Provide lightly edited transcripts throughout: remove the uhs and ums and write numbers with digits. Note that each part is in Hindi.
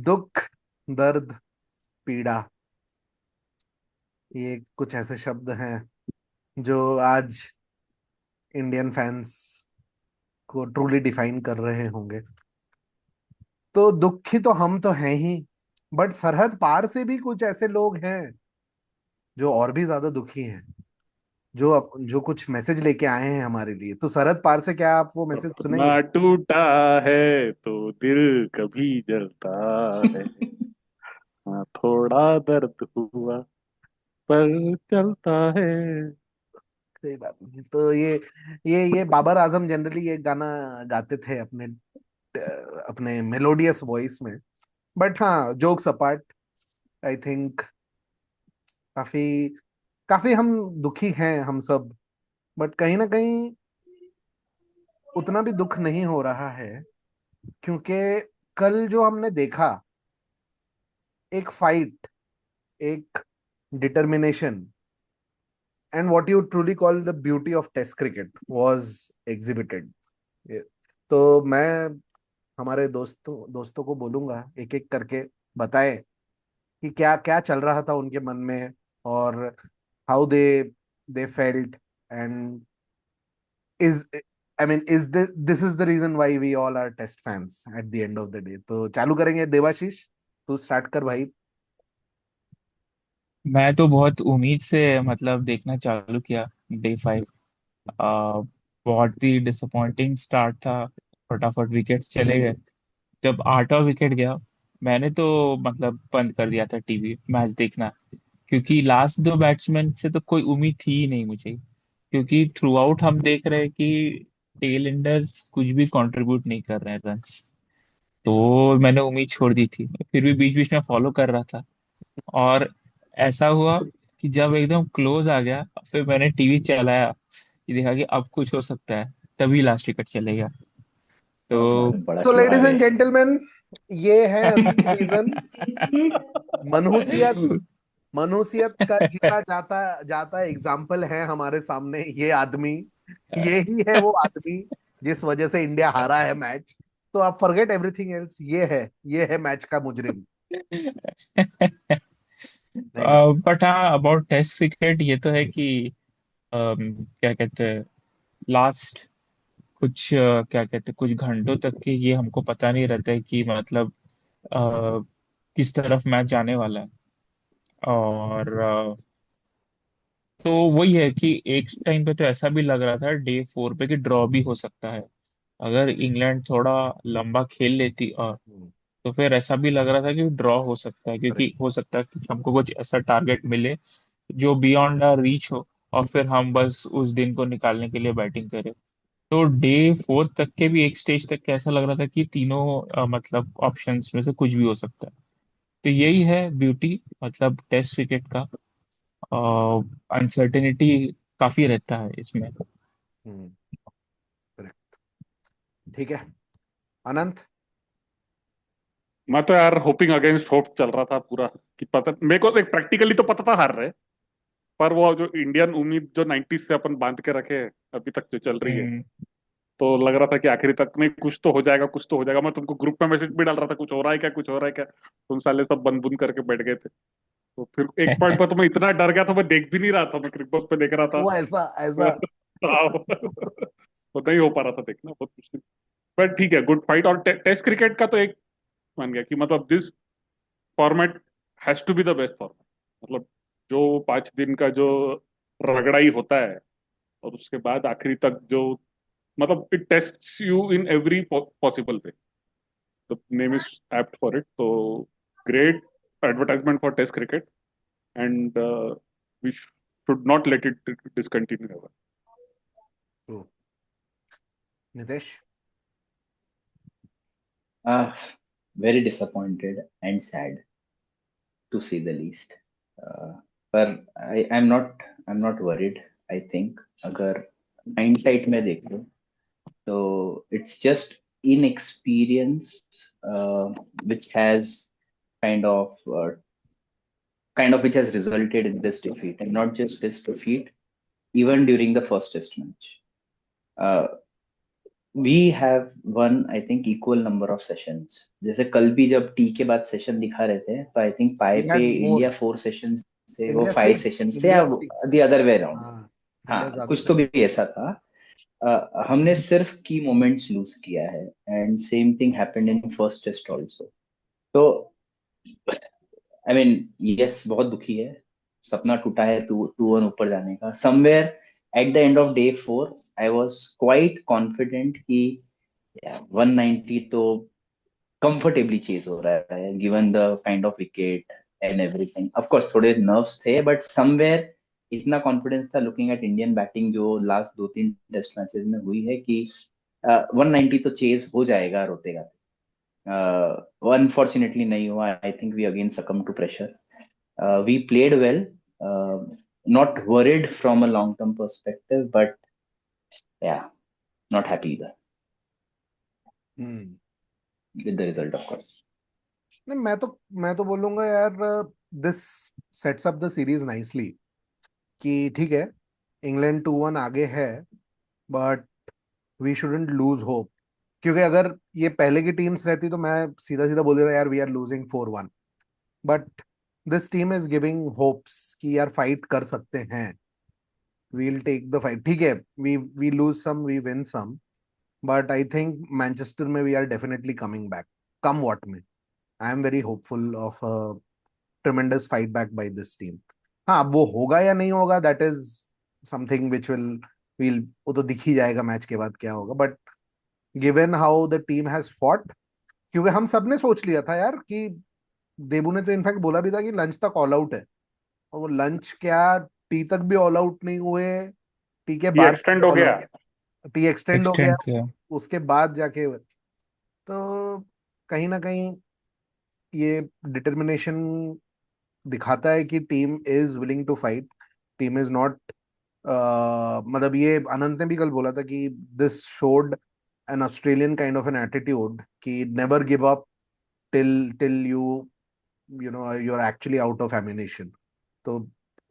दुख, दर्द, पीड़ा, ये कुछ ऐसे शब्द हैं जो आज इंडियन फैंस को ट्रूली डिफाइन कर रहे होंगे। तो दुखी तो हम तो हैं ही, बट सरहद पार से भी कुछ ऐसे लोग हैं जो और भी ज्यादा दुखी हैं, जो कुछ मैसेज लेके आए हैं हमारे लिए। तो सरहद पार से क्या आप वो मैसेज सपना सुनेंगे? टूटा है तो दिल कभी जलता है। हाँ, थोड़ा दर्द हुआ पर चलता है। सही बात नहीं। तो ये बाबर आजम जनरली ये गाना गाते थे अपने अपने मेलोडियस वॉइस में। बट हाँ, जोक्स अपार्ट, आई थिंक काफी काफी हम दुखी हैं हम सब। बट कहीं ना कहीं उतना भी दुख नहीं हो रहा है, क्योंकि कल जो हमने देखा, एक फाइट, एक determination, and what you truly call the beauty of test cricket was exhibited. तो मैं हमारे दोस्तों दोस्तों को बोलूंगा एक एक करके बताएं कि क्या क्या चल रहा था उनके मन में, और how they felt, and is I mean is this is the reason why we all are test fans at the end of the day. तो चालू करेंगे, देवाशीष, तू स्टार्ट कर भाई। मैं तो बहुत उम्मीद से मतलब देखना चालू किया डे 5। बहुत ही डिसअपॉइंटिंग स्टार्ट था। फटाफट विकेट्स चले गए। जब 8वां विकेट गया, मैंने तो मतलब बंद कर दिया था टीवी मैच देखना। क्योंकि लास्ट दो बैट्समैन से तो कोई उम्मीद थी ही नहीं मुझे। क्योंकि थ्रू आउट हम देख रहे हैं कि टेल एंडर्स कुछ भी कंट्रीब्यूट नहीं कर रहे हैं रन्स। तो मैंने उम्मीद छोड़ दी थी, फिर भी बीच बीच में फॉलो कर रहा था। और ऐसा हुआ कि जब एकदम क्लोज आ गया, फिर मैंने टीवी चलाया कि देखा कि अब कुछ हो सकता है, तभी लास्ट विकेट चलेगा। तो बड़ा सो लेडीज खिलाड़ी एंड है। जेंटलमैन, ये है असली रीजन। मनुष्यत मनुष्यत का जीता जाता जाता एग्जाम्पल है हमारे सामने ये आदमी। ये ही है वो आदमी जिस वजह से इंडिया हारा है मैच। तो आप फॉरगेट एवरीथिंग एल्स, ये है मैच का मुजरिम। नहीं नहीं। बट हाँ, अबाउट टेस्ट क्रिकेट ये तो है कि क्या कहते हैं, लास्ट कुछ क्या कहते हैं, कुछ घंटों तक के ये हमको पता नहीं रहता है कि मतलब अ, किस तरफ मैच जाने वाला है। और तो वही है कि एक टाइम पे तो ऐसा भी लग रहा था डे 4 पे कि ड्रॉ भी हो सकता है। अगर इंग्लैंड थोड़ा लंबा खेल लेती और तो फिर ऐसा भी लग रहा था कि ड्रॉ हो सकता है, क्योंकि करेक्ट। हो सकता है कि हमको कुछ ऐसा टारगेट मिले जो बियॉन्ड आवर रीच हो, और फिर हम बस उस दिन को निकालने के लिए बैटिंग करें। तो डे 4 तक के भी एक स्टेज तक के ऐसा लग रहा था कि तीनों मतलब ऑप्शंस में से कुछ भी हो सकता है। तो यही है ब्यूटी मतलब टेस्ट क्रिकेट का। अनसर्टेनिटी काफी रहता है इसमें। करेक्ट। ठीक है, अनंत। मैं तो यार होपिंग अगेंस्ट होप चल रहा था पूरा। कि पता मेरे को एक प्रैक्टिकली तो पता था हार रहे, पर वो जो इंडियन उम्मीद जो 90s से अपन बांध के रखे हैं, अभी तक जो चल रही है, हम्म। तो लग रहा था कि आखिरी तक नहीं कुछ तो हो जाएगा, कुछ तो हो जाएगा। मैं तुमको ग्रुप में मैसेज भी डाल रहा था, कुछ हो रहा है क्या, कुछ हो रहा है क्या। तुम साले सब बंद बुंद करके बैठ गए थे। तो फिर एक पॉइंट पर तो मैं इतना डर गया था, मैं देख भी नहीं रहा था, मैं क्रिकबॉक्स पे देख रहा था। वो ऐसा ऐसा तो नहीं हो पा रहा था देखना, बहुत मुश्किल। बट ठीक है, गुड फाइट। और टेस्ट क्रिकेट का तो एक मान गया कि मतलब this format has to be the best format. मतलब जो 5 दिन का जो रगड़ाई होता है, और उसके बाद आखिरी तक जो मतलब it tests you in every possible way. The name is apt for it. तो great advertisement for test cricket, and we should not let it discontinue ever. True. Nitesh. Uh, very disappointed and sad to say the least. Uh, पर I'm not worried. I think अगर hindsight में देखो तो it's just inexperience which has kind of uh, which has resulted in this defeat, and not just this defeat, even during the first test match. Uh, we have won I think equal number of sessions. जैसे कल भी जब टी के बाद सेशन दिखा रहे थे तो आई थिंक पाए वी पे हैड मोर, इंडिया 4 सेशंस थे, वो इंडिया 5 सिक्स, सेशंस थे, या India six. The other way around. हाँ, इंडिया हाँ, ज्यादा कुछ तो थे। भी ऐसा था। हमने सिर्फ की मोमेंट्स लूज किया है, and same thing happened in first test also. तो आई मीन, यस, बहुत दुखी है। सपना टूटा है 2-1 ऊपर जाने का। Somewhere eight the end of day 4 I was quite confident कि 190 तो कंफर्टेबली चेज हो रहा है, given the kind of wicket and everything. Of course थोड़े नर्व्स थे, बट समवेयर इतना कॉन्फिडेंस था लुकिंग एट इंडियन बैटिंग जो लास्ट 2-3 टेस्ट मैचेस में हुई है कि 190 तो चेज हो जाएगा रोतेगा। अनफॉर्चुनेटली नहीं हुआ। I think we again succumb to pressure. We played well, uh, not worried from a long term perspective, but yeah, not happy either hmm. with the result, of course. नहीं, मैं तो बोलूंगा यार, this sets up the series nicely, कि ठीक है, इंग्लैंड 2-1 आगे है, but we shouldn't lose hope. क्योंकि अगर ये पहले की टीम्स रहती तो मैं सीधा सीधा बोल देता यार we are losing 4-1, but this team is giving hopes कि यार फाइट कर सकते हैं, वील टेक द फाइट। ठीक है, we lose some, we win some, but I think Manchester में we are definitely coming back, come what may. I am very hopeful of tremendous fight back by this team. हाँ, अब वो होगा या नहीं होगा, that is something which will वो तो दिख ही जाएगा मैच के बाद क्या होगा, but given how the team has fought, क्योंकि हम सब ने सोच लिया था यार कि देबू ने तो इनफैक्ट बोला भी था कि लंच तक ऑल आउट है, और वो लंच क्या, टी तक भी ऑल आउट नहीं हुए, टी के ये बाद एक्सटेंड हो ऑल गया। आउट, टी एक्सटेंड हो गया, एक्सटेंड किया। उसके बाद जाके तो कहीं ना कहीं ये डिटर्मिनेशन दिखाता है कि team is willing to fight, team is not, मतलब ये अनंत ने भी कल बोला था कि this showed an Australian kind of an attitude कि never give up till you know you are actually out of elimination. तो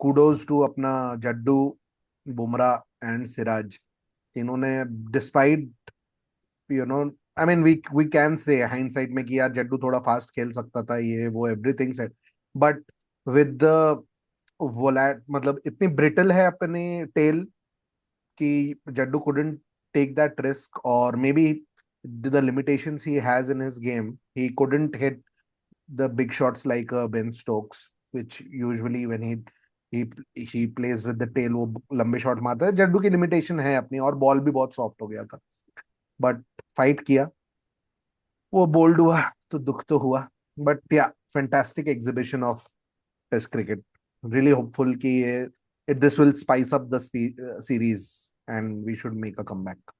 कूडोज टू अपना जड्डू, बुमराह एंड सिराज, इन्होंने despite you know, I mean we can say hindsight में कि यार जड्डू थोड़ा फास्ट खेल सकता था, ये वो everything set, but with the volatile, मतलब इतनी ब्रिटल है अपने टेल कि Jaddu couldn't take that risk, or maybe the limitations he has in his game, he couldn't hit the big shots like Ben Stokes, which usually when he he plays with the tail वो लंबे शॉट मारता है। जड्डू की लिमिटेशन है अपनी, और बॉल भी बहुत सॉफ्ट हो गया था, बट फाइट किया, वो बोल्ड हुआ, तो दुख तो हुआ, but yeah fantastic exhibition of test cricket, really hopeful कि ये this will spice up the series and we should make a comeback.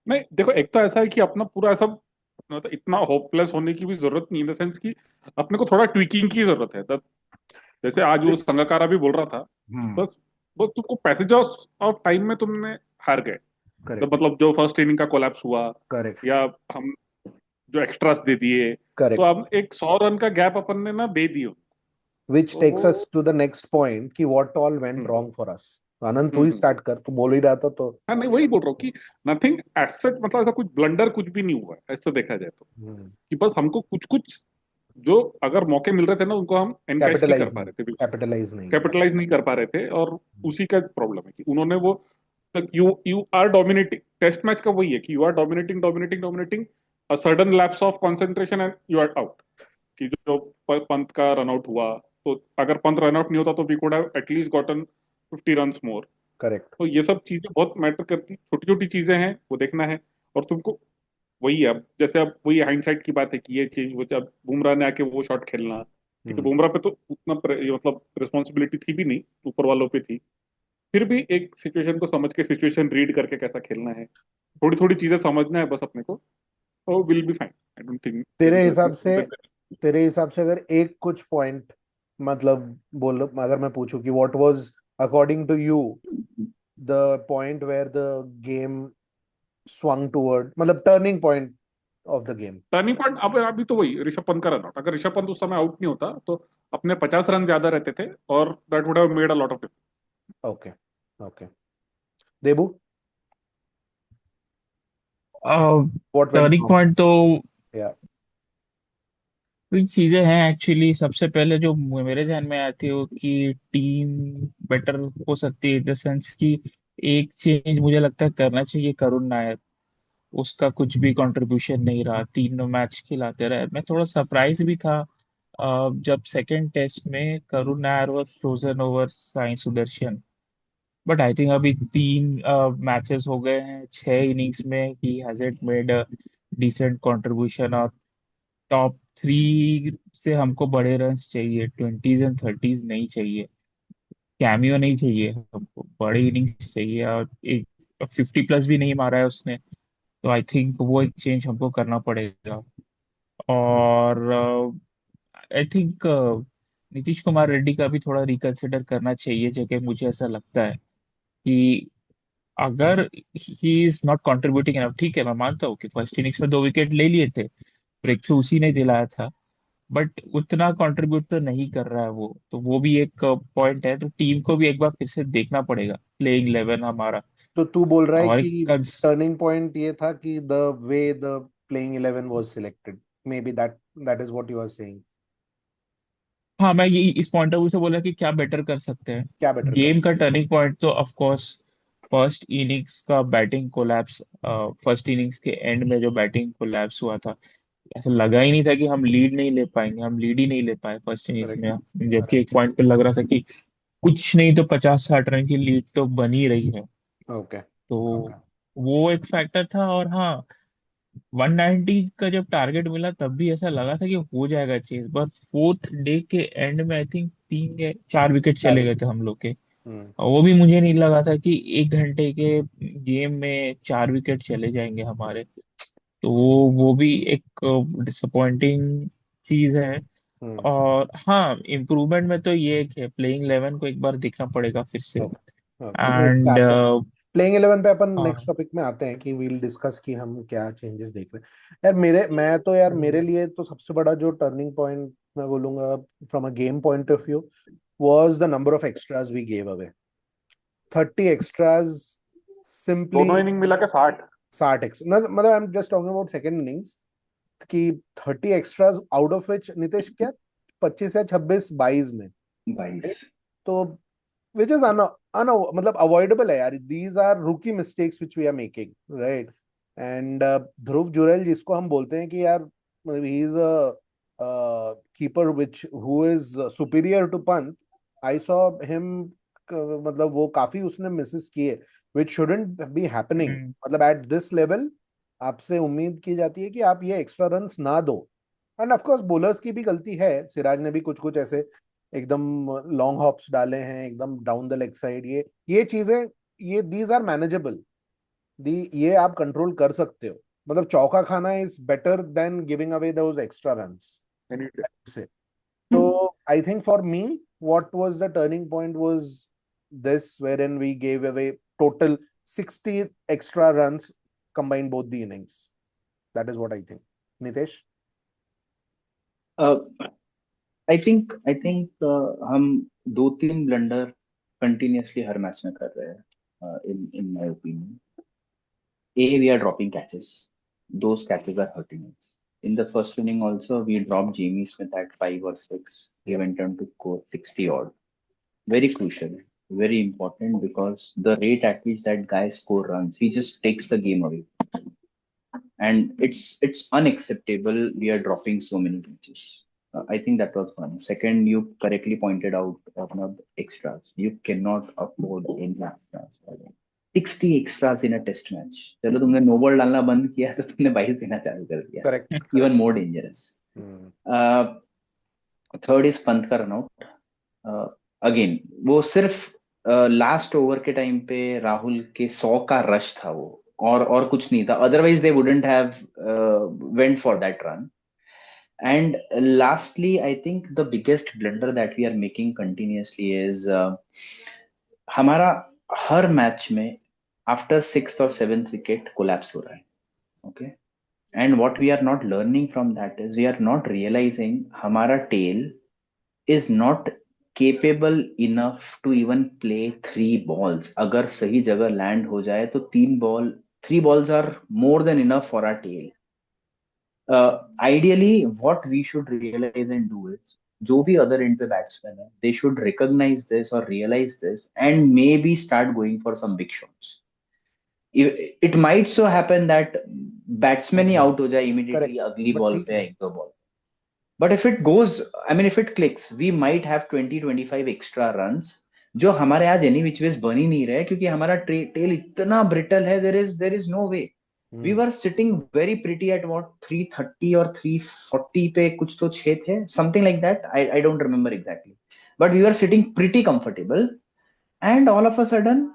नहीं देखो, एक तो ऐसा है कि अपना पूरा ऐसा मतलब इतना होपलेस होने की भी जरूरत नहीं, इन द सेंस कि अपने को थोड़ा ट्विकिंग की जरूरत है। जैसे आज वो संगकारा भी बोल रहा था, हम्म। बस बस तुमको पैसेज ऑफ टाइम में तुमने हार गए। तो करेक्ट। मतलब जो फर्स्ट इनिंग का कोलैप्स हुआ, करेक्ट। या हम जो एक्स्ट्रास दे दिए, तो करेक्ट। अब एक 100 रन का गैप अपन ने ना दे दियो। विच तो टेक्स अस वो टू द नेक्स्ट पॉइंट कि what all went hmm wrong for us. Anand तू हम्म ही हम्म। स्टार्ट कर, तू बोल ही रहा था तो। हाँ नहीं, वही बोल रहा हूँ कि नथिंग एसेट, मतलब ऐसा कुछ ब्लंडर कुछ भी नहीं हुआ है ऐसा देखा जाए तो। कि बस हमको कुछ कुछ जो अगर मौके मिल रहे थे ना, उनको हम एनकैश नहीं कर कैपिटलाइज पा नहीं, रहे थे, कैपिटलाइज नहीं किया। कैपिटलाइज नहीं कर पा रहे थे, और उसी का प्रॉब्लम है कि उन्होंने वो, you you are dominating. Test match का वही है कि you are dominating dominating dominating, a sudden lapse of concentration and you are out. कि जो पंत का रन आउट हुआ, तो अगर पंत रन आउट नहीं होता तो we could have at least gotten 50 run more. Correct. तो ये सब चीजें बहुत मैटर करती, छोटी छोटी चीजें हैं, वो देखना है। और तुमको वही है, अब जैसे अब वही हाइंडसाइट की बात है कि ये चीज वो जब बुमराह ने आके वो शॉट खेलना, ठीक है, बुमराह पे तो उतना ये मतलब रिस्पॉन्सिबिलिटी थी भी नहीं, ऊपर वालों पे थी। फिर भी एक सिचुएशन को समझ के, सिचुएशन रीड करके कैसा खेलना है, थोड़ी थोड़ी चीजें समझना है बस अपने को, तो will be fine. I don't think तेरे हिसाब से, तेरे हिसाब से अगर एक कुछ पॉइंट, मतलब बोल, अगर मैं पूछूं कि what was according to you the point where the game swung toward, मतलब turning point of the game. Turning point अब अभी तो वही ऋषभ पंत का रन आउट, अगर ऋषभ पंत उस समय आउट नहीं होता तो अपने 50 रन ज्यादा रहते थे, और that would have made a lot of. Okay. Okay. Debu. What went turning wrong? Point तो Yeah. कुछ चीजें हैं एक्चुअली। सबसे पहले जो मेरे ध्यान में आती है वो कि टीम बेटर हो सकती है इन द सेंस कि एक चेंज मुझे लगता है करना चाहिए करुण नायर। उसका कुछ भी कंट्रीब्यूशन नहीं रहा, 3 मैच खिलाते रहे। मैं थोड़ा सरप्राइज भी था जब सेकंड टेस्ट में Karun Nair was frozen over Sai Sudharsan. But I think अभी 3 मैचेस हो गए हैं 6 इनिंग्स में, he hasn't made a decent contribution. और टॉप 3 से हमको बड़े रन्स चाहिए, 20s एंड 30s नहीं चाहिए। कैमियो नहीं चाहिए, हमको बड़े इनिंग्स चाहिए। और एक 50 प्लस भी नहीं मारा है उसने, तो आई थिंक वो एक चेंज हमको करना पड़ेगा। और आई थिंक नीतीश कुमार रेड्डी का भी थोड़ा रिकंसिडर करना चाहिए जगह। मुझे ऐसा लगता है कि अगर he is not contributing enough, ठीक है मैं मानता हूँ कि फर्स्ट इनिंग्स में 2 विकेट ले लिए थे, ब्रेक थ्रू उसी ने दिलाया था, बट उतना कंट्रीब्यूट तो नहीं कर रहा है वो। तो वो भी एक पॉइंट है। तो टीम को भी एक बार फिर से देखना पड़ेगा, प्लेइंग 11 हमारा। तो तू बोल रहा है और कि टर्निंग पॉइंट ये था कि the way the playing 11 was selected, maybe that is what you are saying. हाँ, मैं ये इस पॉइंट ऑफ व्यू से बोला कि क्या बेटर कर सकते हैं। क्या बेटर कर? गेम का टर्निंग पॉइंट तो ऑफ कोर्स फर्स्ट इनिंग्स का बैटिंग कोलैप्स। फर्स्ट इनिंग्स के एंड में जो बैटिंग कोलैप्स हुआ था, ऐसा लगा ही नहीं था कि हम लीड नहीं ले पाएंगे। हम लीड ही नहीं ले पाए फर्स्ट इनिंग्स करेक्ट। में, जबकि एक पॉइंट पे लग रहा था कि कुछ नहीं तो 50-60 रन की लीड तो बनी रही है। ओके। तो वो एक फैक्टर था। और हाँ, 190 का जब टारगेट मिला तब भी ऐसा लगा था कि हो जाएगा चेज, पर फोर्थ डे के एंड में आई थिंक 3 या 4 विकेट चले गए थे हम लोग के। हम्म। और वो भी मुझे नहीं लगा था कि 1 घंटे के गेम में 4 विकेट चले जाएंगे हमारे। तो वो भी एक डिसअपॉइंटिंग चीज है। हम्म। और हाँ, इम्प्रूवमेंट में तो ये है प्लेइंग 11 को एक बार देखना पड़ेगा फिर से। ओके। ओके, तो उस पे एंड आते हैं। प्लेइंग 11 पे अपन नेक्स्ट हाँ। टॉपिक में आते हैं कि वील डिस्कस कि हम क्या चेंजेस देख रहे हैं। यार मेरे लिए तो सबसे बड़ा जो टर्निंग पॉइंट मैं बोलूंगा from a game point of view was the number of extras we gave away. 30 extras simply. दोनों इनिंग मिला के 60। 60 एक्स्ट्रा मतलब I am just talking about second innings कि 30 extras out of which Nitish क्या 25 या 26 22 में, 22। right? तो which is मतलब avoidable है यार, these are rookie mistakes which we are making, right? And ध्रुव जुरैल जिसको हम बोलते हैं कि यार he is a keeper which who is superior to Pant. I saw him मतलब वो काफी उसने मिसेस किए which shouldn't be happening। हम्म। मतलब at this level आपसे उम्मीद की जाती है कि आप ये एक्स्ट्रा रन्स ना दो। एंड ऑफ कोर्स बॉलर्स की भी गलती है, सिराज ने भी कुछ कुछ ऐसे एकदम लॉन्ग हॉप्स डाले हैं एकदम डाउन द लेग साइड। ये चीजें, ये दीज आर मैनेजेबल। दी ये आप कंट्रोल कर सकते हो। मतलब चौका खाना is better than giving away those extra runs any day. से। तो I think for me what was the turning point was this wherein we gave away total 60 extra runs combined both the innings. That is what I think. Nitesh? I think हम 2-3 ब्लंडर कंटिन्यूअसली हर मैच में कर रहे हैं in my opinion. We are dropping catches. Those catches are hurting us. In the first inning, also, we dropped Jamie Smith at 5 or 6. He Yep. went on to score 60 odd. Very crucial, very important because the rate at which that guy score runs, he just takes the game away. And it's unacceptable. We are dropping so many catches. I think that was one. Second, you correctly pointed out about the extras. You cannot afford any extras. 60 extras in a test match. चलो तुमने नो बॉल डालना बंद किया तो तुमने 22 देना चालू कर दिया। Correct. Even Correct. More dangerous. Hmm. Third is Pant का रनआउट। अगेन वो सिर्फ लास्ट ओवर के टाइम पे राहुल के 100 का रश था वो, और कुछ नहीं था। Otherwise they wouldn't have went for that run. And lastly, I think the biggest blunder that we are making continuously is हमारा हर मैच में after 6th or 7th wicket collapse हो रहा है। Okay, and what we are not learning from that is we are not realising हमारा tail is not capable enough to even play 3 balls। अगर सही जगह लैंड हो जाए तो 3 ball 3 balls are more than enough for our tail. Ideally, what we should realize and do is, जो भी other end पे batsman है, they should recognize this or realize this and maybe start going for some big shots. It might so happen that batsman he out हो जाए immediately करेक्ट, अगली बट ball ठीक पे है. एक दो ball. But if it goes, I mean, if it clicks, we might have 20-25 extra runs जो हमारे आज any which ways बन ही नहीं रहे क्योंकि हमारा tail इतना brittle है, there is no way. We were sitting very pretty at what 330 or 340 पे कुछ तो 6 थे, something like that. I don't remember exactly, but we were sitting pretty comfortable, and all of a sudden,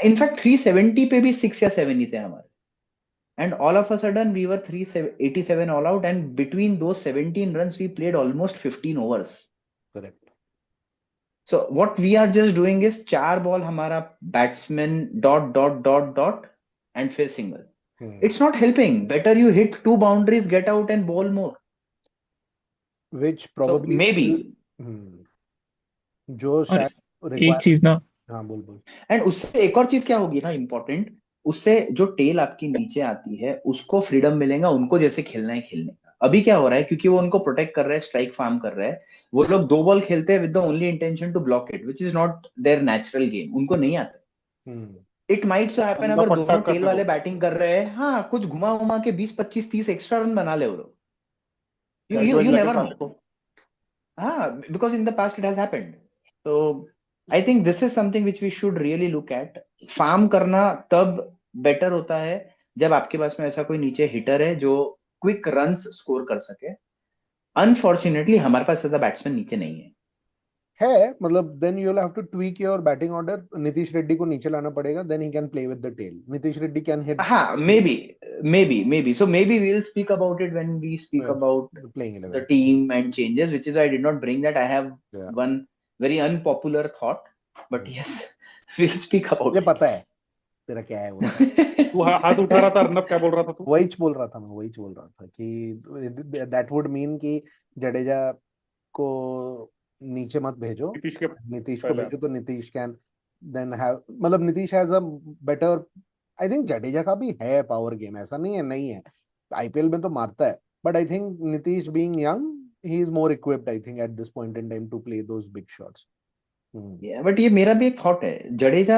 in fact 370 पे भी 6 या 7 ही थे हमारे, and all of a sudden we were 387 all out, and between those 17 runs we played almost 15 overs. Correct. So what we are just doing is 4 ball हमारा batsman dot dot dot dot and फिर single. It's not helping. Better you hit 2 boundaries, get out and bowl more. Which So probably maybe. जो और शायद एक रिक्वायर. चीज ना, हाँ, बोल बोल. And उससे एक और चीज क्या होगी ना इम्पोर्टेंट, उससे जो टेल आपकी नीचे आती है उसको फ्रीडम मिलेगा उनको जैसे खेलना है खेलने का. अभी क्या हो रहा है, क्योंकि वो उनको प्रोटेक्ट कर रहा है, स्ट्राइक फार्म कर रहा है, वो लोग 2 बॉल खेलते हैं with the only intention to block it, which is not there natural game. उनको नहीं आता. इट माइट सो हैपन अंधा अगर पट्टा दोनों टेल करने वाले दो. बैटिंग कर रहे हैं, हाँ कुछ घुमा उमा के 20-25-30 एक्स्ट्रा रन बना ले वो लोग. You कैजुअल जाके never साले know. को. Because in the past it has happened. So I think this is something which we should really look at. Form करना तब बेटर होता है जब आपके पास में ऐसा कोई नीचे हिटर है जो क्विक रन्स स्कोर कर सके. अनफॉर्चुनेटली हमारे पास ऐसा बैट्समैन नीचे नहीं है. मतलब then you will have to tweak your batting order. Nitish Reddy को नीचे लाना पड़ेगा, then he can play with the tail. Nitish Reddy can hit. हाँ, maybe. So maybe we'll speak about it when we speak about playing the 11. team and changes, which is why I did not bring that. I have one very unpopular thought, but yes, we'll speak about मुझे it. पता है तेरा क्या है वो. तू हाथ उठा रहा था अर्नब, क्या बोल रहा था तू? वही बोल रहा था कि दैट वुड मीन कि जडेजा को नीचे मत भेजो, नीतीश को भेजो, तो नीतीश कैन देन हैव, मतलब Nitish has a better. I think Jadeja का भी है पावर गेम, ऐसा नहीं है. आईपीएल में तो मारता है, but I think Nitish being young, he is more equipped I think at this point in time to play those big shots. Yeah, but ये मेरा भी एक थॉट है. Jadeja,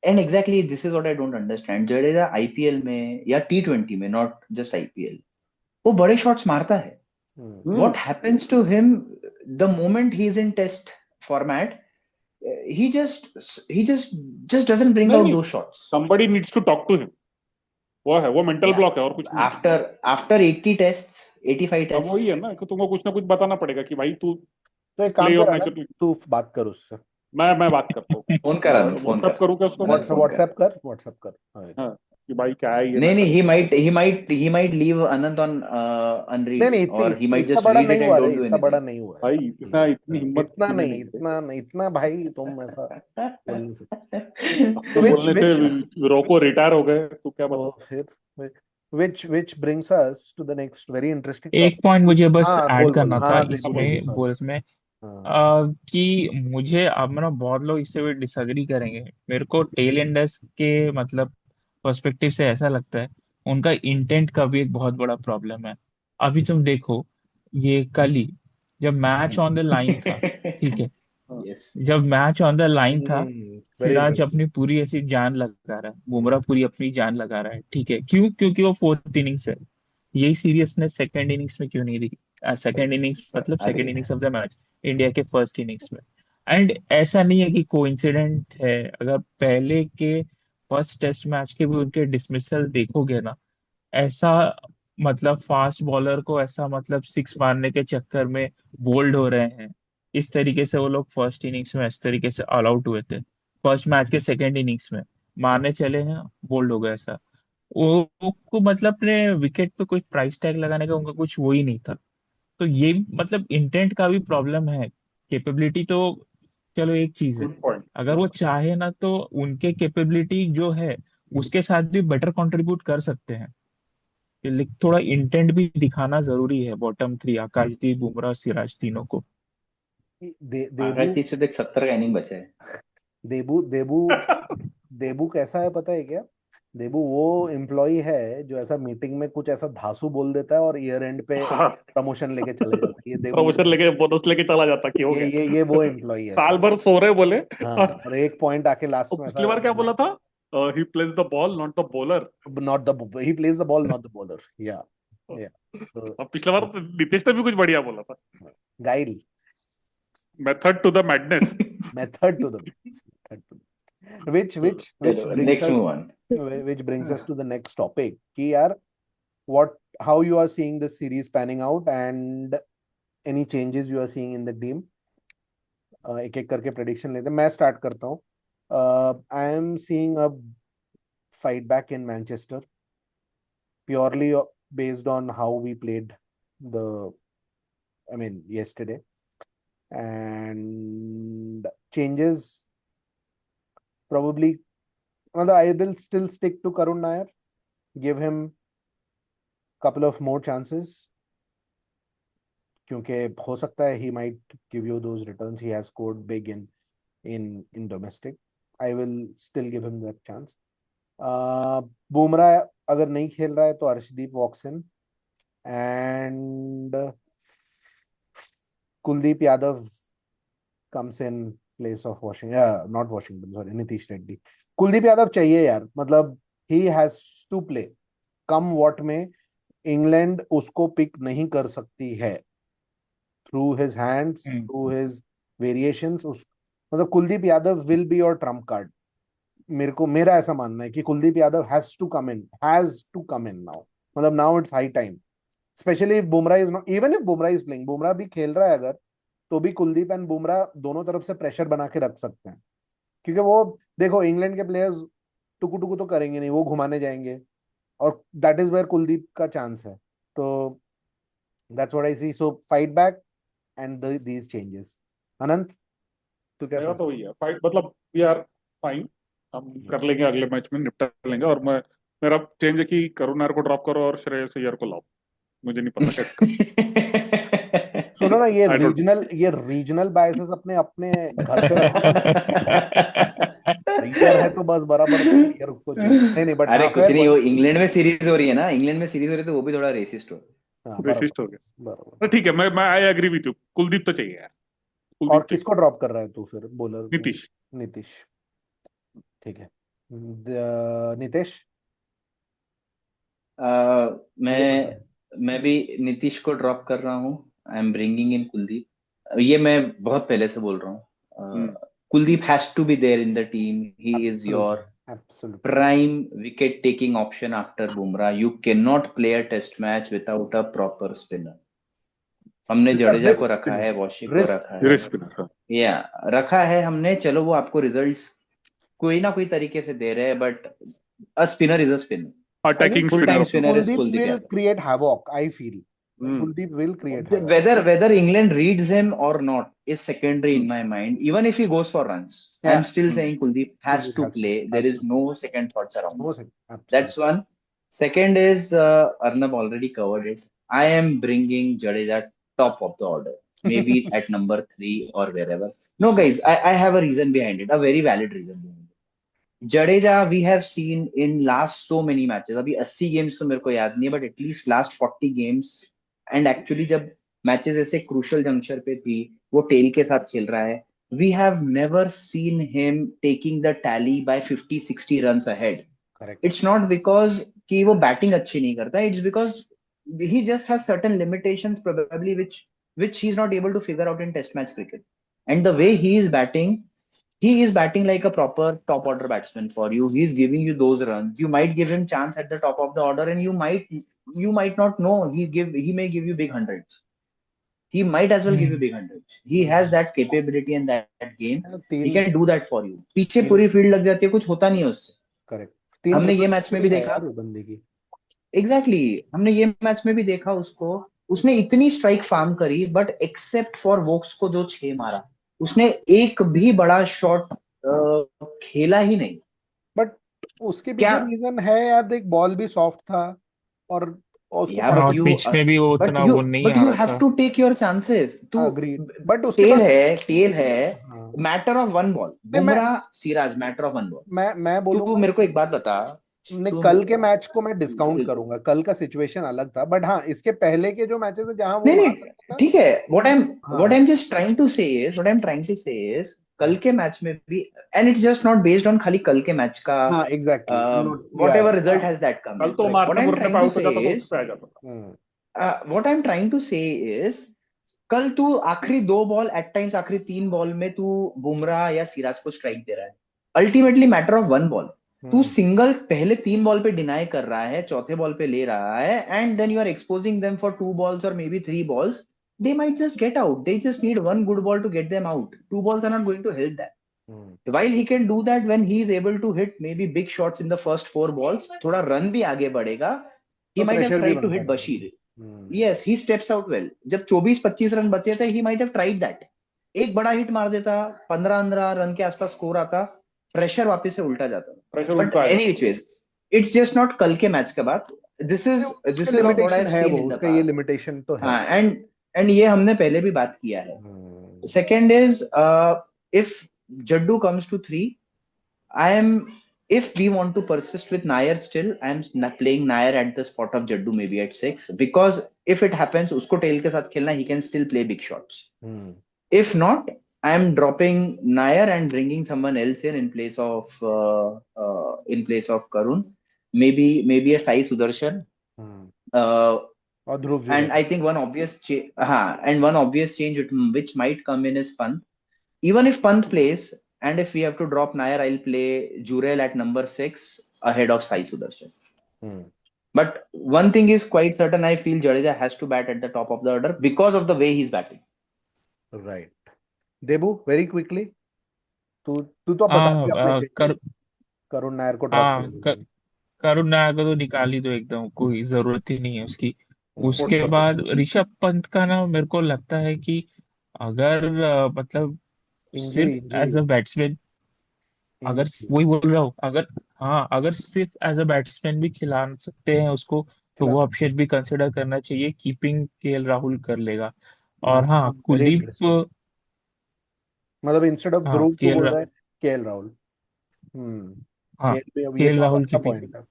and exactly this is what I don't understand. Jadeja IPL में या टी20 में, नॉट जस्ट आईपीएल, वो बड़े शॉट्स मारता है. What happens to him the moment he's in test format? He just doesn't bring out those shots. Somebody needs to talk to him. वो मेंटल ब्लॉक है और कुछ नहीं. After 80 tests, 85 tests. वही है ना कि तुमको कुछ ना कुछ बताना पड़ेगा कि भाई तू तो एक काम कर, तू बात कर उससे. मैं बात करता हूँ. फोन करा, फोन करूँ क्या उसको? व्हाट्सएप कर. हाँ, कि भाई क्या है ये. नहीं, he might leave Anant on unread, नहीं, or he might just बड़ा read it and don't do इतना anything. बड़ा नहीं हुआ भाई इतनी हिम्मत इतना भाई तुम ऐसा बोलने से. बोलने से रोको रिटायर हो गए, तू क्या बता. फिर which brings us to the next very interesting एक topic. पॉइंट मुझे बस हाँ, ऐड करना था बोल, इसमें sorry. बोल में कि मुझे, अब मतलब बहुत लोग इससे भी डिसएग्री करेंगे, मेरे को टेल एंडर्स के मतलब पर्सपेक्टिव से ऐसा लगता है उनका इंटेंट का भी एक बहुत बड़ा प्रॉब्लम है. अभी तुम देखो, ये कल ही जब मैच ऑन द लाइन था, ठीक है, Yes. जब मैच ऑन द लाइन था, very सिराज interesting. अपनी पूरी ऐसी जान लगा रहा है, बुमराह पूरी अपनी जान लगा रहा है, ठीक है, क्यों? क्योंकि वो फोर्थ इनिंग्स है. यही सीरियसनेस सेकंड इनिंग्स में क्यों नहीं दिखी? सेकंड इनिंग्स मतलब second innings of the match, India के फर्स्ट इनिंग्स में. एंड ऐसा नहीं है कि कोइंसिडेंट है, अगर पहले के फर्स्ट टेस्ट मैच के भी उनके डिसमिसल देखोगे ना, ऐसा मतलब फास्ट बॉलर को ऐसा मतलब सिक्स मारने के चक्कर में बोल्ड हो रहे हैं, इस तरीके से वो लोग फर्स्ट इनिंग्स में इस तरीके से ऑल आउट हुए थे. फर्स्ट मैच के सेकंड इनिंग्स में मारने चले हैं, बोल्ड हो गए. ऐसा वो को मतलब अपने विकेट पे कोई प्राइस टैग लगाने का उनका कुछ वो ही नहीं था. तो ये मतलब इंटेंट का भी प्रॉब्लम है. कैपेबिलिटी तो चलो एक चीज है, अगर वो चाहे ना तो उनके कैपेबिलिटी जो है उसके साथ भी बेटर कंट्रीब्यूट कर सकते हैं. थोड़ा इंटेंट भी दिखाना जरूरी है. बॉटम थ्री आकाशदीप, बुमराह, सिराज, तीनों को. आकाशदीप से देख 70 का इनिंग बचा है. देबू कैसा है पता है क्या? देबू वो एम्प्लॉय है जो ऐसा मीटिंग में कुछ ऐसा धांसू बोल देता है और ईयर एंड पे हाँ। प्रमोशन लेके चले जाता है। ये देबू, प्रमोशन लेके बोनस लेके चला जाता कि हो ये वो गया। एम्प्लॉय है साल सर। भर सो रहे बोले। हाँ, और और एक पॉइंट आके लास्ट में पिछली ऐसा, बार क्या बोला था? He plays the ball not the bowler. Not the, he plays the ball not the bowler. या तो अब पिछले बार तो नीतीश ने भी कुछ बढ़िया बोला था। गाइल, method to the madness. method to the method to the, which चलो brings next move us, on. which brings us to the next topic कि यार, what, how you are seeing this series panning out and any changes you are seeing in the team. एक एक करके प्रेडिक्शन लेते हैं, मैं स्टार्ट करता हूँ. I am seeing a fight back in Manchester purely based on how we played the, I mean, yesterday. And changes probably, well, I will still stick to Karun Nair, give him couple of more chances क्योंकि हो सकता है he might give you those returns. He has scored big in domestic. I will still give him that chance. Bumrah अगर नहीं खेल रहा है तो Arshdeep walks in, and Kuldeep Yadav comes in place of Washington, not Washington, sorry, Nitish Reddy. Kuldeep Yadav चाहिए यार, मतलब he has to play. Come what में इंग्लैंड उसको पिक नहीं कर सकती है through his hands, through his variations. उस मतलब Kuldeep Yadav will be your trump card. मेरा ऐसा मानना है कि Kuldeep Yadav has to come in now. मतलब now it's high time. Especially if Bumrah is not, even if Bumrah is playing, Bumrah भी खेल रहा है अगर, तो भी कुलदीप एंड बुमराह दोनों तरफ से प्रेशर बना के रख सकते हैं. क्योंकि वो देखो, इंग्लैंड के प्लेयर्स टुकु टुकु तो करेंगे नहीं, वो घुमाने जाएंगे, और दैट इज वेयर कुलदीप का चांस है. तो that's what I see. So fight back and these changes. Anant, तू क्या मेरा सोच? तो वही है, फाइट मतलब वी आर फाइन, हम कर लेंगे, अगले मैच में निपटा लेंगे। और मैं, मेरा चेंज है कि करुण नायर को ड्रॉप करो और श्रेयस अय्यर को लाओ। मुझे नहीं पता कैसे कर। सुनो ना, आई डोंट। ये रीजनल बायसेस अपने अपने घर पे रखो ना. अय्यर है तो बस बराबर अय्यर को चाहिए. नहीं नहीं, बट अरे हाँ, कुछ फेयर नहीं, वो पॉइंट. इंग्लैंड में सीरीज हो रही है ना, इंग्लैंड में सीरीज हो रही है तो वो भी थोड़ा रेसिस्ट हो. हाँ, बराबर रेसिस्ट हो गया। बराबर. तो ठीक है, मैं I agree with you, Kuldeep तो चाहिए यार, और कुलदीप चाहिए। किसको ड्रॉप कर रहा है तू फिर, बॉलर? नीतीश। नीतीश. ठीक है. नितेश, मुझे पता मैं है. मैं भी नीतीश को ड्रॉप कर रहा हूँ. I am bringing in Kuldeep. ये मैं बहुत पहले से बोल रहा हूँ. Kuldeep has to be there in the team. He is absolutely, you're absolutely. prime wicket taking option after Bumrah. You cannot play a test match without a proper spinner. हमने जडेजा को रिस्क रखा स्पिनर, है, वॉशी को रिस्क रखा है, रिस्क स्पिनर. स्पिनर। या रखा है हमने. चलो वो आपको रिजल्ट्स कोई ना कोई तरीके से दे रहे हैं, but a spinner is a spinner. I think attacking full spinner time अपना। Spinner is Kuldeep Kuldeep will Yadav. Create havoc, I feel. Hmm. Kuldeep will create havoc. Whether England reads him or not is secondary in my mind. Even if he goes for runs, I'm या still saying Kuldeep has Kuldeep to play. There has is to, no second thoughts around no it. Second, That's absolutely. one. Second is Arnab already covered it. I am bringing Jadeja top of the order, maybe at number 3 or wherever. No, guys, I have a reason behind it, a very valid reason behind it. Jadeja, we have seen in last so many matches. अभी 80 games तो मेरे को याद नहीं है, but at least last 40 games. And actually जब मैचेस ऐसे क्रूशल जंक्शन पे थी, वो टेल के साथ खेल रहा है. We have never seen him taking the tally by 50-60 runs ahead. Correct. It's not because कि वो बैटिंग अच्छी नहीं करता. It's because he just has certain limitations probably which he's not able to figure out in test match cricket. And the way he is batting like a proper top order batsman for you. He's giving you those runs. You might give him chance at the top of the order, and you might not know he may give you big hundreds. He might as well give you big hundreds. He has that capability and that game. He तीन can do that for you. पीछे तीन पूरी फील्ड लग जाती है, कुछ होता नहीं है उससे. करेक्ट. 3 हमने ट्रिपल ये मैच में भी सेंचुरी है देखा. यार वो बंदे की. एग्जैक्टली हमने ये मैच में भी देखा उसको. उसने इतनी स्ट्राइक फार्म करी, बट एक्सेप्ट फॉर वोक्स को जो 6 मारा, उसने एक भी बड़ा शॉट खेला ही नहीं. बट उसके क्या? पीछे रीजन है यार, देख बॉल भी सॉफ्ट था, और उसको या और बट पकड़ने. पिच में भी वो बट उतना यू वो नहीं बट आ यू रहा हैव था. To take your chances. तू अग्रीड, बट उसके टेल पास. है, टेल है. हाँ. Matter of one ball. नहीं, Bumrah Siraj matter of one ball. मैं तू बोलूंगा. मेरे को एक बात बता. नहीं, तो कल के मैच को मैं डिस्काउंट करूंगा, कल का सिचुएशन अलग था, बट हाँ इसके पहले के जो मैचेस है जहां वो नहीं मार नहीं सकता था। ठीक है, हाँ what I am trying to say is कल के मैच में भी, and it's just not based on खाली कल के मैच का, हाँ exactly, not whatever result has that come कल इन, तो राइट। व्हाट मारने आई एम मुरने पे ट्राइंग टू आउट हो से जाता तो उस इज पे आ जाता था। What I am trying to say is कल तू आखिरी 2 बॉल, एट टाइम्स आखिरी 3 बॉल में तू बुमराह या सिराज को स्ट्राइक दे रहा है, अल्टीमेटली मैटर ऑफ 1 बॉल। तू सिंगल पहले 3 बॉल पे डिनाई कर रहा है, चौथे बॉल पे ले रहा है, and then you are exposing them for 2 balls और maybe 3 balls, they might just get out. They just need one good ball to get them out. 2 balls are not going to help that. While he can do that when he is able to hit maybe big shots in the first 4 balls, थोड़ा रन भी आगे बढ़ेगा, तो he might have प्रेशर भी tried to बनता hit रहेगा। Bashir. Yes, he steps out well. जब 24-25 रन बचे थे, he might have tried that. एक बड़ा हिट मार देता, 15-15 रन के आसपास स्कोर आता, प्रेशर वापस से उल्टा जाता। प्रेशर बट उल्टा आ एनी जाता। Which ways, it's just not कल के मैच के बाद, दिस इज उसका व्हाट आई लिमिटेशन हैव है, सीन वो इन द उसका ये पास्ट। लिमिटेशन तो है। हाँ, एंड ये हमने पहले भी बात किया है। Second is, if Jaddu comes to 3, I am, if we want to persist with Nair still, I am playing Nair at the spot of Jaddu maybe at 6, because if it happens उसको टेल के साथ खेलना, he can still play big shots. If not, I am dropping Nair and bringing someone else in place of Karun, maybe a Sai Sudarshan, और ध्रुव and Jurel. I think one obvious change which might come in is Pant. Even if Pant plays, and if we have to drop Nair, I'll play Jurel at number 6 ahead of Sai Sudarshan. But one thing is quite certain, I feel Jadeja has to bat at the top of the order because of the way he's batting. Right. Debu, very quickly, तू तू तो बता हाँ दे अपने कर चेंजेस। करुण नायर को ड्रॉप कर हाँ देंगे। करुण नायर को तो निकाल ही दो, एकदम कोई जरूरत ही नहीं है उसकी। कोर्ट उसके कर दो। बाद ऋषभ पंत का ना मेरे को लगता है कि अगर मतलब इंजरी सिर्फ इंजरी एज अ बैट्समैन, अगर इंजरी वही बोल रहा हूँ, अगर हाँ अगर सिर्फ एज अ बैट्समैन भी खिला सकते हैं उसको, तो खिला वो सकते। ऑप्शन भी कंसिडर करना चाहिए। कीपिंग केएल राहुल कर लेगा। और हाँ वेरी कुलदीप, इंटरेस्टिंग, मतलब इंस्टेड ऑफ हाँ ध्रुव तू बोल रहा है केएल राहुल। हाँ केएल भी, अब ये केएल तो राहुल अच्छा कीपिंग। पॉइंट है।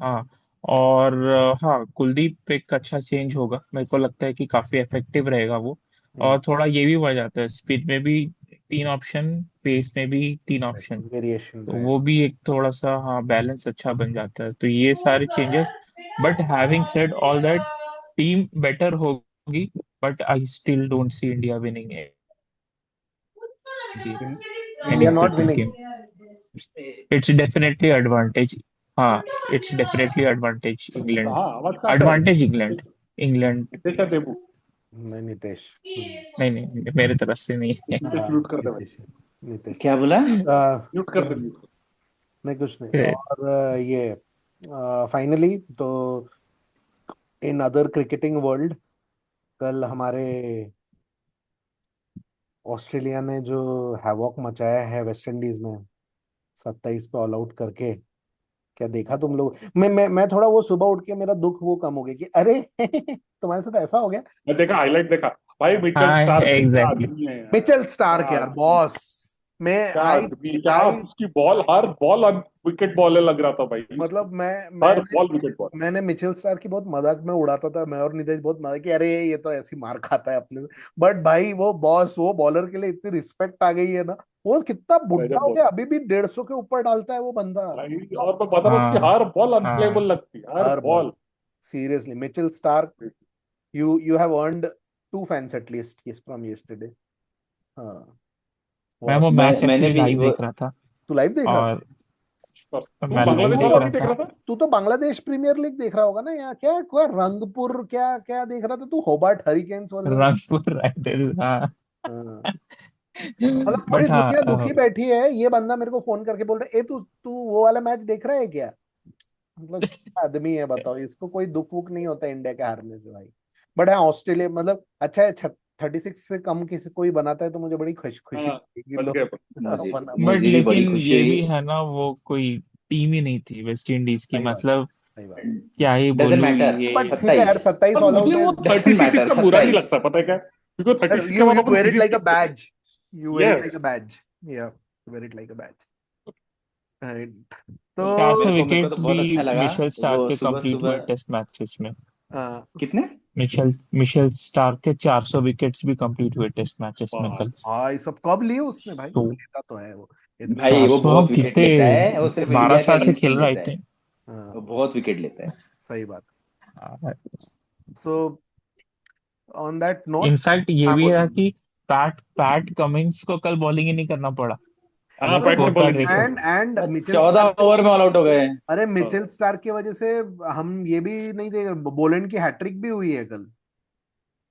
हाँ और हाँ कुलदीप एक अच्छा चेंज होगा, मेरे को लगता है कि काफी इफेक्टिव रहेगा वो। और थोड़ा ये भी हो जाता है, स्पिन में भी 3 ऑप्शन, पेस में भी 3 ऑप्शन, वेरिएशन, तो राइट। वो भी एक थोड़ा सा हाँ बैलेंस अच्छा बन जाता है। तो ये सारे changes, but having said all that, team better होगी, but I still don't see India winning India any not cricket winning. Game. It's definitely advantage, हाँ इट्स डेफिनेटली एडवांटेज इंग्लैंड, हाँ, आवाज कहाँ से आ रही एडवांटेज इंग्लैंड। इंग्लैंड है? नितेश या देबू? नहीं, नितेश। नहीं नहीं, मेरे तरफ से नहीं है। नितेश म्यूट कर दे भाई। नितेश, नितेश। क्या बोला? म्यूट कर कुछ दे, नहीं, म्यूट। नहीं कुछ नहीं। और ये फाइनली तो इन अदर क्रिकेटिंग वर्ल्ड, कल हमारे ऑस्ट्रेलिया ने जो हैवॉक मचाया है वेस्ट इंडीज में, 27 पे ऑल आउट करके, क्या देखा तुम लोग? मैं थोड़ा वो सुबह उठ के मेरा दुख वो कम हो गया कि अरे तुम्हारे साथ ऐसा हो गया। मैं देखा, हाईलाइट देखा भाई। मिचेल हाँ स्टार्क क्या एग्जैक्टली। आदमी है यार, मिचेल क्या स्टार्क यार आदमी, बॉस। मैं क्या आई आदमी, क्या आई उसकी बॉल, हर बॉल विकेट बॉल लग रहा था भाई। मतलब हर बॉल विकेट बॉल। मैंने मिचेल स्टार की बहुत मजाक में उड़ाता था, मैं और नितेश बहुत मजाक कि अरे ये तो ऐसी मार खाता है अपने से। बट भाई वो बॉस, वो बॉलर के लिए इतनी रिस्पेक्ट आ गई है ना। वो कितना बुढ़ा गजब हो बॉल गया, अभी भी 150 के ऊपर डालता है वो बंदा। भाई। और मैं बता रहा हूँ, उसकी हाँ हर बॉल हाँ अनप्लेबल लगती, हर हर ball, ball. Seriously Mitchell Starc, you have earned 2 fans at least from yesterday. हाँ, मैं बहुत। वो मैच मैंने एक्चुअली भी लाइव देख रहा था। तू लाइव देख रहा था? और तू मैं लाइव बांग्लादेश देख वाला रहा नहीं देख था। रहा था? तू तो बांग्लादेश प्रीमियर लीग देख रहा होगा ना, या क्या क्या रंगपुर क्या क्या देख रहा था तू? Hobart hurricanes versus. Rangpur Riders, हाँ। हाँ, मतलब पूरी बट हाँ दुनिया दुखी बैठी है, ये बंदा मेरे को फोन करके बोल रहा है, ए तू तू वो वाला मैच देख रहा है क्या? मतलब क्या आदमी है बताओ, इसको कोई दुख वुख नहीं होता इंडिया के हारने से भाई। बट हाँ ऑस्ट्रेलिया मतलब अच्छा है, 36 से कम किसी कोई बनाता है तो मुझे बड़ी खुशी हाँ, होगी कि बच लोग गए। मुझे बट मुझे भी बड़ी लेकिन खुशी ये हुई। भी है ना, वो कोई टीम ही नहीं थी वेस्ट इंडीज की, सही बात, मतलब सही बात। क्या ही डजेंट बोलूं मैटर, ये। बट ठीक है यार, 27 27 पर ऑल मुझे आउट वो इज, डजेंट 36 मैटर, इतना बुरा नहीं 27 लगता, पता है क्या? क्योंकि 36 के यू बाद यू अपन wear it series like a जीतते थे। Badge, you wear it yes, like a badge, या wear it like a badge. Right. चार तो सौ मेरे को तो विकेट भी बहुत अच्छा लगा मिशेल स्टार्क वो के सुबह कंप्लीट हुए सुबह। टेस्ट मैचेस में। अ, कितने? मिशेल मिशेल स्टार्क के 400 विकेट्स भी कंप्लीट हुए टेस्ट मैचेस में कल। भाई सब कब लिए उसने भाई, तो लेता तो है वो इतने भाई साल। वो 400 हम बहुत विकेट कितने लेता है, वो सिर्फ 12 इंडिया के साल से अगेंस्ट नहीं खेल रहा लेता थे। है, वो हाँ, बहुत विकेट लेता है। सही बात। So on that note, in fact ये हाँ भी है बोलिए। कि पैट पैट कमिंस को कल बॉलिंग ही नहीं करना पड़ा। हाँ, अगर अरे पैट ने स्कोर कार्ड बॉलिंग नहीं देखो। एंड करी। एंड मिचेल 14 ओवर में ऑल आउट हो गए। अरे हाँ। मिचेल स्टार्क की वजह से हम ये भी नहीं देख, बोलेंड की हैट्रिक भी हुई है कल।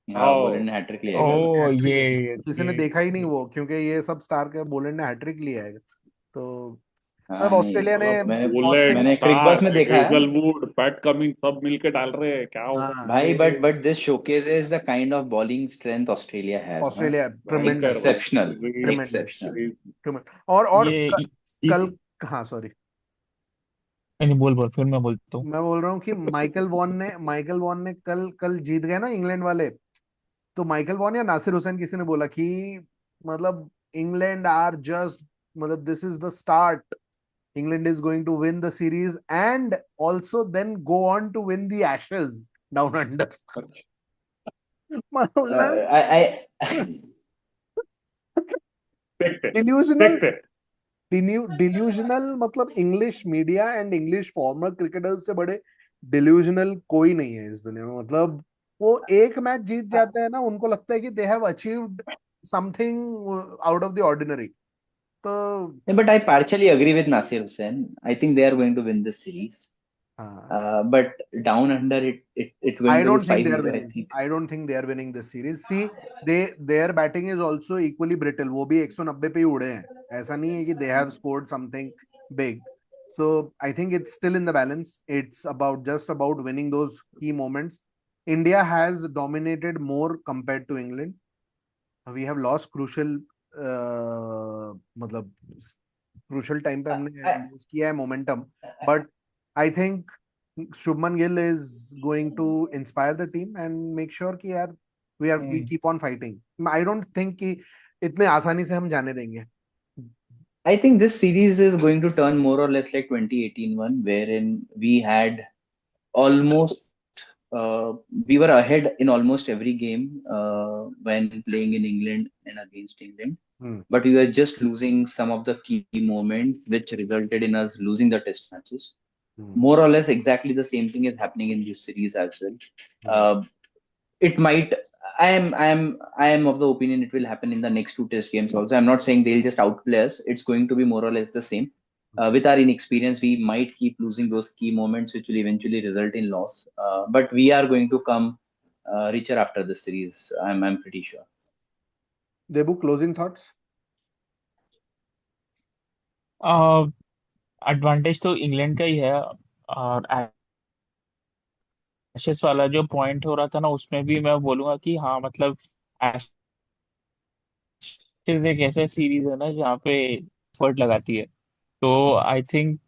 हाँ, हाँ, बोलेंड ने हैट्रिक लिया है कल। ओ हैट्रिक, किसी ने ये देखा ही नहीं वो, क्योंकि ये सब स्टार्क है, बोलेंड ने हैट्रिक लिया है। तो अब हाँ नहीं, ऑस्ट्रेलिया ने, मतलब बुलेट, मैंने ऑस्ट्रेलिया, क्रिकबॉस स्टार्क, में देखा है। हेजलवुड, पैट कमिंस सब मिलके डाल रहे हैं, क्या होगा। हाँ भाई ये but this showcases the kind of bowling strength Australia has ना। ऑस्ट्रेलिया ट्रिमेंडस, भयंकर, एक्सेप्शनल, ट्रिमेंडस, एक्सेप्शनल। ट्रिमेंडस। और ये कल, इस हाँ सॉरी, नहीं, बोल बोल फिर मैं बोलता हूँ। मैं बोल रहा हूँ कि माइकल वॉन ने कल कल जीत गए ना इंग्लैंड वाले। तो माइकल वॉन या नासिर हुसैन किसी ने बोला कि मतलब इंग्लैंड आर जस्ट, मतलब this is the start, England is going to win the series and also then go on to win the Ashes down under. मतलब आई देखते डिल्यूजनल, देखते। डिल्यूजनल, मतलब English media and English former cricketers से बड़े डिल्यूजनल कोई नहीं है इस दुनिया में। मतलब वो एक मैच जीत जाते हैं ना, उनको लगता है कि they have achieved something out of the ordinary. तो but I partially agree with Nasir Hussain. I think they are going to win this series. हाँ, But down under it's going I to be don't think they are 5-0, I winning. think. I don't think they are winning this series. See, their batting is also equally brittle. वो भी 190 पे ही उड़े हैं, ऐसा नहीं है कि they have scored something big. So I think it's still in the balance. It's about just about winning those key moments. India has dominated more compared to England. We have lost crucial, मतलब क्रूशल टाइम पे हमने I, लूज किया है momentum. But I think Shubman Gill is going to inspire the team and make sure कि यार we hmm, keep on fighting. I don't think कि इतने आसानी से हम जाने देंगे। I think this series is going to turn more or less like 2018 one, wherein we had almost we were ahead in almost every game when playing in England and against England, hmm, but we were just losing some of the key moments, which resulted in us losing the test matches. Hmm, More or less, exactly the same thing is happening in this series as well. Hmm, Uh, it might. I am of the opinion it will happen in the next two test games also. I'm not saying they'll just outplay us. It's going to be more or less the same. With our inexperience, we might keep losing those key moments, which will eventually result in loss. But we are going to come richer after this series. I'm pretty sure. Debu closing thoughts. Advantage तो इंग्लैंड का ही है। और एशेस वाला जो पॉइंट हो रहा था ना, उसमें भी मैं बोलूंगा कि हाँ मतलब एशेस एक ऐसा सीरीज है ना जहाँ पे एफर्ट लगाती है। तो आई थिंक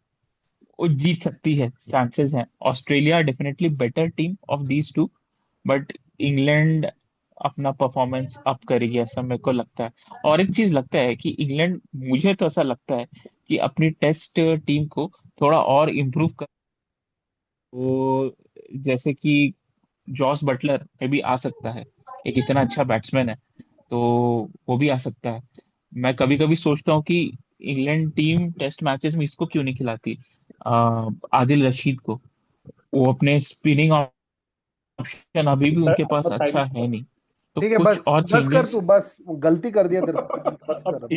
वो जीत सकती है, चांसेस हैं। Australia definitely better team of these two, but England अपना परफॉर्मेंस अप करेगी ऐसा मेरे को लगता है। और एक चीज लगता है कि इंग्लैंड, मुझे तो ऐसा लगता है कि अपनी टेस्ट टीम को थोड़ा और इम्प्रूव कर, वो जैसे कि जॉस बटलर में भी आ सकता है, एक इतना अच्छा बैट्समैन है, तो वो भी आ सकता है। मैं कभी कभी सोचता हूँ कि इंग्लैंड टीम टेस्ट मैचेस में इसको क्यों नहीं खिलाती, आदिल रशीद को। वो अपने स्पिनिंग ऑप्शन अभी भी उनके पास टाइम। अच्छा है नहीं, तो ठीक है, कुछ बस और बस कर चेंजेस। तू, बस गलती कर दिया तेरे से, बस कर अब अब।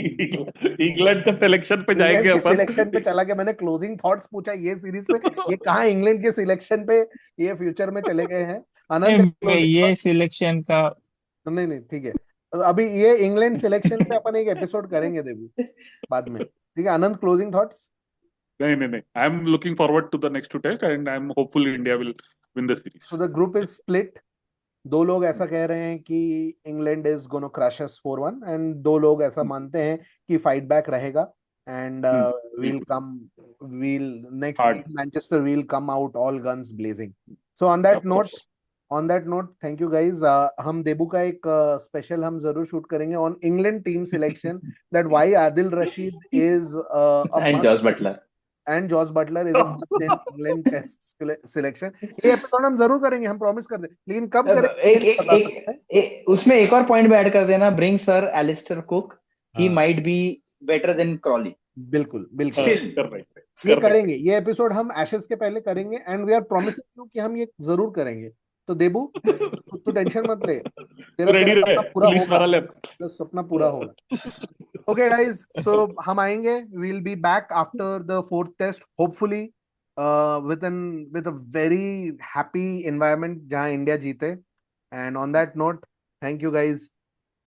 इंग्लैंड के सिलेक्शन पे इंग्लैंड जाएंगे के अपन। सिलेक्शन पे चला गया, मैंने क्लोजिंग थॉट्स पूछा ये सीरीज पे, ये कहाँ इंग्लैंड के सिलेक्शन पे ये फ्यूचर में चले गए हैं। आनंद क्लोजिंग ये थॉट्स। सिलेक्शन का नहीं नहीं ठीक है, तो अभी ये इंग्लैंड सिलेक्शन पे अपन एक एपिसोड करेंगे देवी बाद में। ठीक है, आनंद क्लोजिंग थॉट्स। नहीं नहीं नहीं, I am looking forward to the next two test and I am hopeful India will win the so series. The group is split. दो लोग ऐसा कह रहे हैं कि England is gonna crush us 4-1, and दो लोग ऐसा मानते हैं कि फाइट बैक रहेगा एंड वील बिल्कुल। Come, we'll hard. Next Manchester we'll come out all guns blazing. So of course. On that note thank you guys. हम देबू का एक स्पेशल हम जरूर शूट करेंगे on England team selection, that why Adil Rashid is a And must, Josh Butler. and Josh Butler is a must in England Test selection. ये एपिसोड हम जरूर करेंगे, हम प्रॉमिस कर दे, लेकिन कब करेंगे ये एक नहीं एक बता सकते। एक उसमें एक और पॉइंट भी ऐड कर देना, ब्रिंग सर एलिस्टर कुक, ही हाँ might be better than Crawley बिल्कुल बिल्कुल, स्टिल। करेक्ट ये करेक्ट। करेंगे, ये एपिसोड हम एशेस के पहले करेंगे and we are promising you कि हम ये जरूर करेंगे। तो देबू तू टेंशन मत ले, तेरा रेडी तेरा रहे, सपना पूरा पुलिस होगा, वाला ले। तेरा सपना पूरा होगा। Okay, guys. So हम आएंगे. We'll be back after the fourth test, hopefully, with a very happy environment जहाँ इंडिया जीते. And on that note, thank you guys.